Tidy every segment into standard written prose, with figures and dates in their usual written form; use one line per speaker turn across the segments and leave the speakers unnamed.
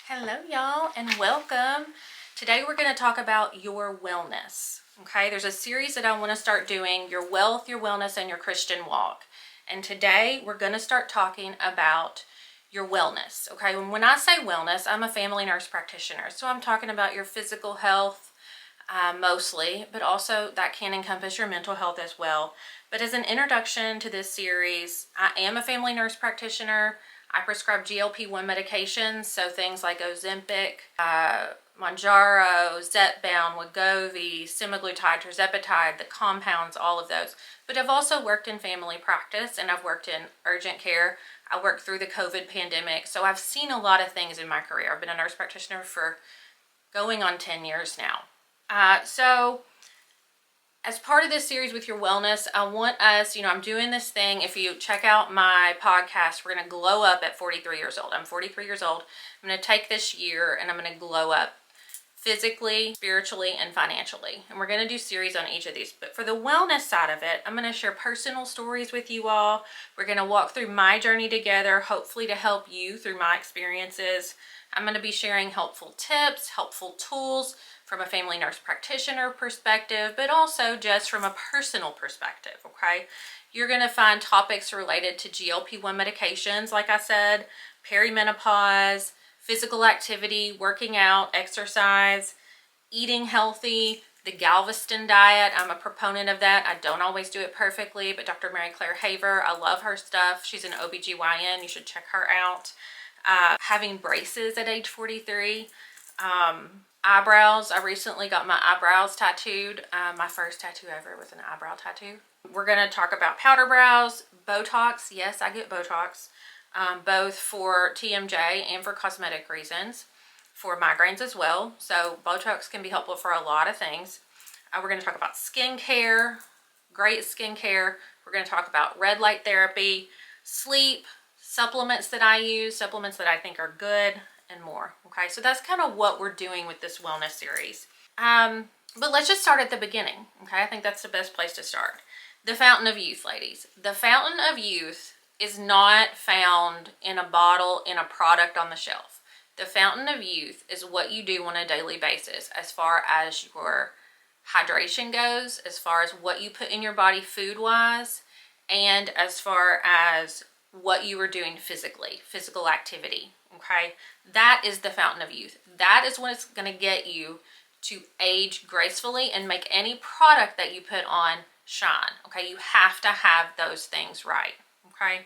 Hello y'all and welcome. Today we're going to talk about your wellness. Okay, there's a series that I want to start doing, your wealth, your wellness, and your Christian walk. And today we're going to start talking about your wellness. Okay, when I say wellness, I'm a family nurse practitioner. So I'm talking about your physical health mostly, but also that can encompass your mental health as well. But as an introduction to this series, I am a family nurse practitioner. I prescribe GLP-1 medications, so things like Ozempic, Mounjaro, Zepbound, Wegovy, semaglutide, tirzepatide, the compounds, all of those. But I've also worked in family practice and I've worked in urgent care. I worked through the COVID pandemic, so I've seen a lot of things in my career. I've been a nurse practitioner for going on 10 years now. So as part of this series with your wellness, I want us, I'm doing this thing. If you check out my podcast, we're going to glow up at 43 years old. I'm 43 years old. I'm going to take this year and I'm going to glow up physically, spiritually, and financially. And we're going to do series on each of these. But for the wellness side of it, I'm going to share personal stories with you all. We're going to walk through my journey together, hopefully to help you through my experiences. I'm going to be sharing helpful tips, helpful tools from a family nurse practitioner perspective, but also just from a personal perspective, okay? You're going to find topics related to GLP-1 medications, like I said, perimenopause, physical activity, working out, exercise, eating healthy, the Galveston diet. I'm a proponent of that. I don't always do it perfectly, but Dr. Mary Claire Haver, I love her stuff. She's an OBGYN. You should check her out. Having braces at age 43. Eyebrows. I recently got my eyebrows tattooed. My first tattoo ever was an eyebrow tattoo. We're going to talk about powder brows, Botox. Yes, I get Botox, both for TMJ and for cosmetic reasons, for migraines as well. So Botox can be helpful for a lot of things. We're going to talk about skincare, great skincare. We're going to talk about red light therapy, sleep, supplements that I use, supplements that I think are good, and more. Okay, so that's kind of what we're doing with this wellness series. But let's just start at the beginning. Okay, I think that's the best place to start. The fountain of youth, ladies. The fountain of youth is not found in a bottle, in a product on the shelf. The fountain of youth is what you do on a daily basis as far as your hydration goes, as far as what you put in your body food-wise, and as far as what you are doing physically, physical activity. Okay, that is the fountain of youth. That is what's going to get you to age gracefully and make any product that you put on shine. Okay, you have to have those things right. Okay,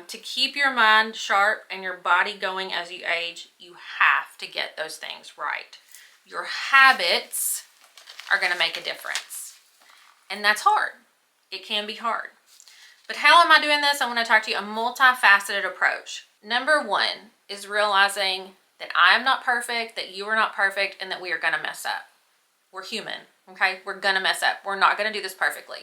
to keep your mind sharp and your body going as you age, you have to get those things right. Your habits are going to make a difference, and that's hard. It can be hard. But how am I doing this? I want to talk to you a multifaceted approach. Number one is realizing that I am not perfect, that you are not perfect, and that we are going to mess up. We're human, okay? We're going to mess up. We're not going to do this perfectly.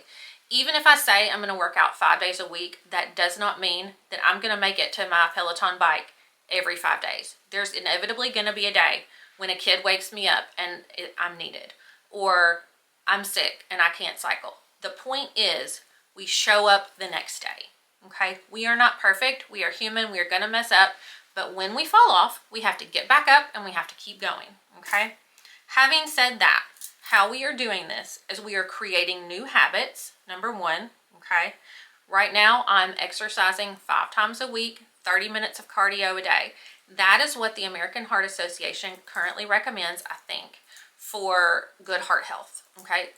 Even if I say I'm going to work out 5 days a week, that does not mean that I'm going to make it to my Peloton bike every 5 days. There's inevitably going to be a day when a kid wakes me up and I'm needed, or I'm sick and I can't cycle. The point is, we show up the next day. Okay, we are not perfect. We are human. We are going to mess up. But when we fall off, we have to get back up and we have to keep going. Okay, having said that, how we are doing this is we are creating new habits. Number one, okay, right now I'm exercising 5 times a week, 30 minutes of cardio a day. That is what the American Heart Association currently recommends, I think, for good heart health. Okay.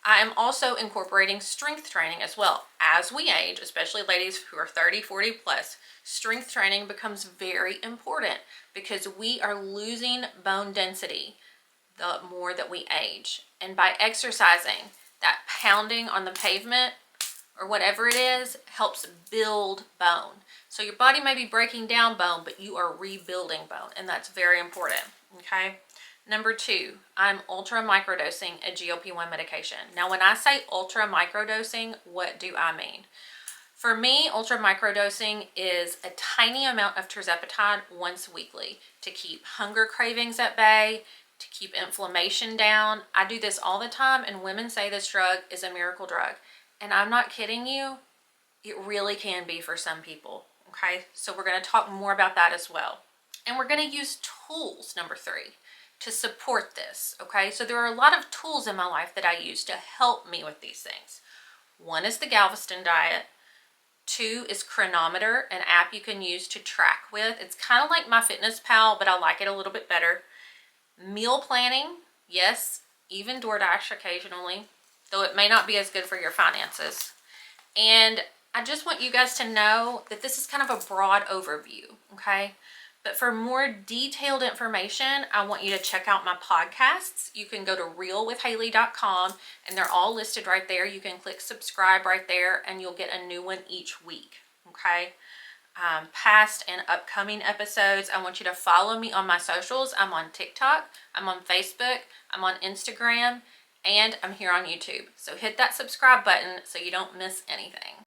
I am also incorporating strength training as well. As we age, especially ladies who are 30, 40 plus, strength training becomes very important because we are losing bone density the more that we age. And by exercising, that pounding on the pavement or whatever it is helps build bone. So your body may be breaking down bone, but you are rebuilding bone, and that's very important, okay? Number two, I'm ultra microdosing a GLP-1 medication. Now, when I say ultra microdosing, what do I mean? For me, ultra microdosing is a tiny amount of tirzepatide once weekly to keep hunger cravings at bay, to keep inflammation down. I do this all the time, and women say this drug is a miracle drug. And I'm not kidding you, it really can be for some people, okay? So we're going to talk more about that as well. And we're going to use tools, number 3, to support this, okay? So there are a lot of tools in my life that I use to help me with these things. One is the Galveston diet. 2 is Chronometer, an app you can use to track with. It's kind of like MyFitnessPal, but I like it a little bit better. Meal planning, yes, even DoorDash occasionally, though it may not be as good for your finances. And I just want you guys to know that this is kind of a broad overview, okay? But for more detailed information, I want you to check out my podcasts. You can go to realwithhaley.com and they're all listed right there. You can click subscribe right there and you'll get a new one each week, okay? Past and upcoming episodes, I want you to follow me on my socials. I'm on TikTok, I'm on Facebook, I'm on Instagram, and I'm here on YouTube. So hit that subscribe button so you don't miss anything.